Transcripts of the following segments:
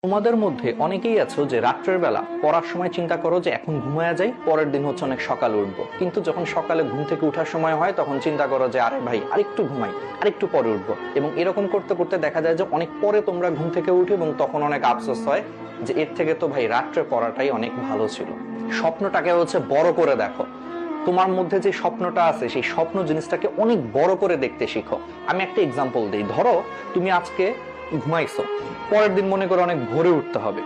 তোমাদের মধ্যে অনেকেই আছো যে রাত্রের বেলা পড়ার সময় চিন্তা করো যে এখন ঘুমায়া যাই, পরের দিন হচ্ছে অনেক সকালে উঠবো, কিন্তু যখন সকালে ঘুম থেকে উঠার সময় হয় তখন চিন্তা করো যে আরে ভাই আরেকটু ঘুমাই, আরেকটু পরে উঠবো। এবং এরকম করতে করতে দেখা যায় যে অনেক পরে তোমরা ঘুম থেকে উঠে এবং তখন অনেক আফসোস হয় যে এর থেকে তো ভাই রাত্রে পড়াটাই অনেক ভালো ছিল। স্বপ্নটাকে হচ্ছে বড় করে দেখো। তোমার মধ্যে যে স্বপ্নটা আছে সেই স্বপ্ন জিনিসটাকে অনেক বড় করে দেখতে শিখো। আমি একটা এক্সাম্পল দিই। ধরো তুমি আজকে ঘুমাইছো, পরের দিন মনে করে অনেক ভোরে উঠতে হবে।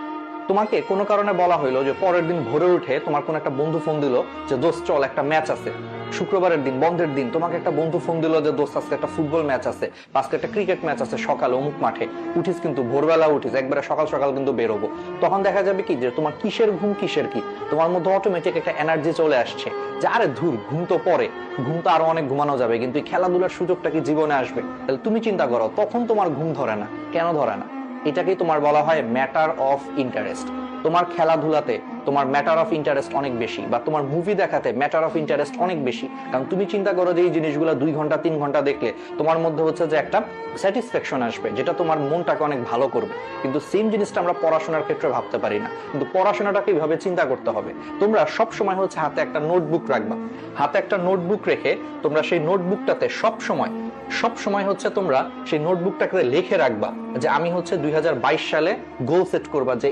তোমাকে কোনো কারণে বলা হইলো যে পরের দিন ভোরে উঠে তোমার কোন একটা বন্ধু ফোন দিল যে দোস্ত চল একটা ম্যাচ আছে। শুক্রবারের দিন, বন্ধের দিন, তোমাকে একটা বন্ধু ফোন দিল যে দোস্ত আজকে একটা ফুটবল ম্যাচ আছে, আজকে একটা ক্রিকেট ম্যাচ আছে সকালে অমুক মাঠে। উঠিস কিন্তু ভোরবেলা উঠিস, একবারে সকাল সকাল কিন্তু বেরোবো। তখন দেখা যাবে কি যে তোমার কিসের ঘুম কিসের কি, তোমার মধ্যে অটোমেটিক একটা এনার্জি চলে আসছে যে আরে ধুর ঘুম তো পরে, ঘুম তো আরো অনেক ঘুমানো যাবে, কিন্তু এই খেলাধুলার সুযোগটা কি জীবনে আসবে? তাহলে তুমি চিন্তা করো, তখন তোমার ঘুম ধরে না। কেন ধরে না? এটাকেই তোমার বলা হয় ম্যাটার অফ ইন্টারেস্ট। তোমার খেলাধুলাতে তোমার ম্যাটার অফ ইন্টারেস্ট অনেক বেশি, বা তোমার মুভি দেখাতে ম্যাটার অফ ইন্টারেস্ট অনেক বেশি। কারণ তুমি চিন্তা করো যে এই জিনিসগুলো 2 ঘন্টা 3 ঘন্টা দেখলে তোমার মধ্যে হচ্ছে যে একটা স্যাটিসফ্যাকশন আসবে, যেটা তোমার মনটাকে অনেক ভালো করবে। কিন্তু সেম জিনিসটা আমরা পড়াশোনার ক্ষেত্রে ভাবতে পারি না। কিন্তু পড়াশোনাটাকে এইভাবে চিন্তা করতে হবে। তোমরা সব সময় হচ্ছে হাতে একটা নোটবুক রাখবা। হাতে একটা নোটবুক রেখে তোমরা সেই নোটবুকটাতে সব সময় হচ্ছে তোমরা সেই নোটবুকটাকে লিখে রাখবা যে আমি হচ্ছে 2022 সালে গোল সেট করবা যে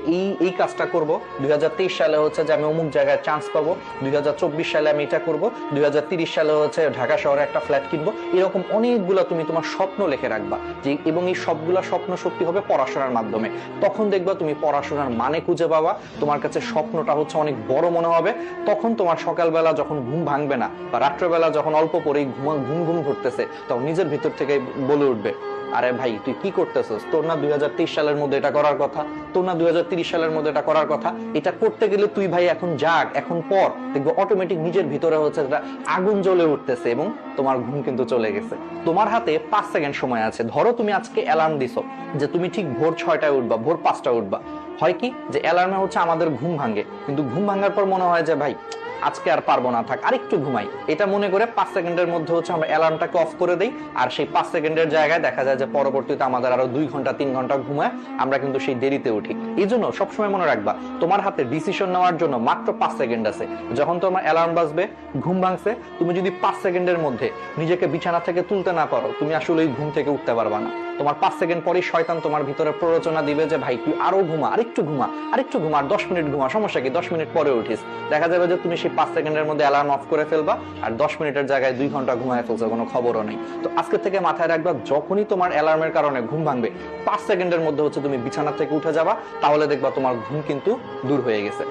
এই কাজটা করব, 2023 সালে হচ্ছে যে আমি অমুক জায়গায় চান্স পাবো, 2024 সালে আমি এটা করব, 2030 সালে হচ্ছে ঢাকা শহরে একটা ফ্ল্যাট কিনবো। এরকম অনেকগুলো তুমি তোমার স্বপ্ন লিখে রাখবা যে, এবং এই সবগুলা স্বপ্ন সত্যি হবে পড়াশোনার মাধ্যমে। তখন দেখবা তুমি পড়াশোনার মানে খুঁজে পাবা, তোমার কাছে স্বপ্নটা হচ্ছে অনেক বড় মনে হবে। তখন তোমার সকালবেলা যখন ঘুম ভাঙবে না, বা রাত্রেবেলা যখন অল্প পরেই ঘুম ঘুম ধরতেছে, তখন নিজের ভিতর থেকে বলে উঠবে আরে ভাই তুই কি করতেছিস, তোর না 2023 সালের মধ্যে এটা করার কথা, তোর না 2030 সালের মধ্যে এটা করার কথা। এটা করতে গেলে তুই ভাই এখন জাগ, এখন পর, দেখবো অটোমেটিক নিজের ভিতরে হচ্ছে এটা আগুন জ্বলে উঠতেছে এবং তোমার ঘুম কিন্তু চলে গেছে। তোমার হাতে 5 সেকেন্ড সময় আছে। ধরো তুমি আজকে অ্যালার্ম দিছো যে তুমি ঠিক ভোর 6টায় উঠবা, ভোর 5টায় উঠবা। হয় কি যে অ্যালার্মে হচ্ছে আমাদের ঘুম ভাঙে, কিন্তু ঘুম ভাঙার পর মনে হয় যে ভাই আজকে আর পারবো না, থাক আরেকটু ঘুমাই। এটা মনে করে 5 সেকেন্ডের মধ্যে হচ্ছে আমরা অ্যালার্মটাকে অফ করে দেই। আর সেই 5 সেকেন্ডের জায়গায় দেখা যায় যে পরবর্তীতে আমাদের আরো 2 ঘন্টা 3 ঘন্টা ঘুমায় আমরা কিন্তু সেই দেরিতে উঠি। এই জন্য সবসময় মনে রাখবা তোমার হাতে ডিসিশন নেওয়ার জন্য মাত্র 5 সেকেন্ড আছে। যখন তোমার অ্যালার্ম বাজবে, ঘুম ভাঙছে, তুমি যদি 5 সেকেন্ডের মধ্যে নিজেকে বিছানা থেকে তুলতে না পারো, তুমি আসলে এই ঘুম থেকে উঠতে পারবা না। তোমার 5 সেকেন্ড পরেই শয়তান তোমার ভিতরে প্ররোচনা দিবে যে ভাই তুই আরো ঘুমা, আরেকটু ঘুমা, আরেকটু ঘুমা, আর 10 মিনিট ঘুমা, সমস্যা কি, 10 মিনিট পরে উঠিস। দেখা যাবে যে তুমি সেই 5 সেকেন্ডের মধ্যে অ্যালার্ম অফ করে ফেলবা, আর 10 মিনিটের জায়গায় 2 ঘন্টা ঘুমায় ফেলছো, কোনো খবরও নেই। তো আজকে থেকে মাথায় রাখবা, যখনই তোমার অ্যালার্মের কারণে ঘুম ভাঙবে, 5 সেকেন্ডের মধ্যে হচ্ছে তুমি বিছানা থেকে উঠে যাবা, তাহলে দেখবা তোমার ঘুম কিন্তু দূর হয়ে গেছে।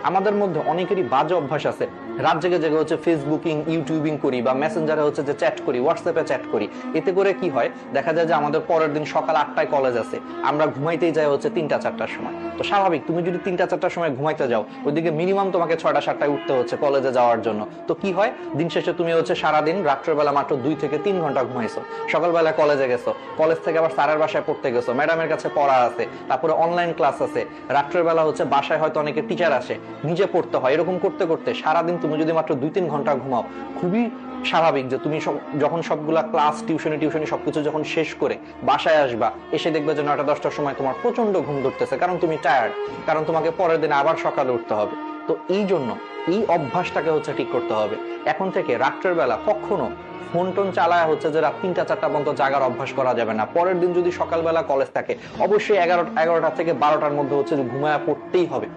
আমাদের মধ্যে অনেকেরই বাজে অভ্যাস আছে, রাত জেগে জেগে হচ্ছে ফেসবুকিং, ইউটিউবিং করি, বা মেসেঞ্জারে হচ্ছে যে চ্যাট করি, হোয়াটসঅ্যাপে চ্যাট করি। এতে করে কি হয়, দেখা যায় যে আমাদের পরের দিন সকাল 8টায় কলেজ আছে, আমরা ঘুমাইতেই যাই হচ্ছে 3টা 4টার সময়। তো স্বাভাবিক তুমি যদি 3টা 4টার সময় ঘুমাইতে যাও, ওইদিকে মিনিমাম তোমাকে 6টা 7টায় উঠতে হচ্ছে কলেজে যাওয়ার জন্য। তো কি হয়, দিন শেষে তুমি হচ্ছে সারাদিন রাত্রেবেলা মাত্র 2 থেকে 3 ঘন্টা ঘুমাইছো। সকালবেলা কলেজে গেছো, কলেজ থেকে আবার স্যারের বাসায় পড়তে গেছো, ম্যাডামের কাছে পড়া আছে, তারপরে অনলাইন ক্লাস আছে, রাত্রেবেলা হচ্ছে বাসায় হয়তো অনেকে টিচার আসে, নিজে পড়তে হয়। এরকম করতে করতে সারাদিন তুমি যদি মাত্র 2-3 ঘন্টা ঘুমাও, খুবই স্বাভাবিক যে তুমি যখন সবগুলা ক্লাস টিউশনি সবকিছু যখন শেষ করে বাসায় আসবা, এসে দেখবে যে 9টা 10টার সময় তোমার প্রচন্ড ঘুম ধরতেছে, কারণ তুমি টায়ার্ড, কারণ তোমাকে পরের দিন আবার সকালে উঠতে হবে। তো এই জন্য এই অভ্যাসটাকে হচ্ছে ঠিক করতে হবে। এখন থেকে রাত্রের বেলা কখনো ফোন টোন চালায় হচ্ছে যে রাত 3টা 4টা পর্যন্ত জাগার অভ্যাস করা যাবে না। পরের দিন যদি সকালবেলা কলেজ থাকে, অবশ্যই 11টা থেকে 12টার মধ্যে হচ্ছে ঘুমায়া পড়তেই হবে।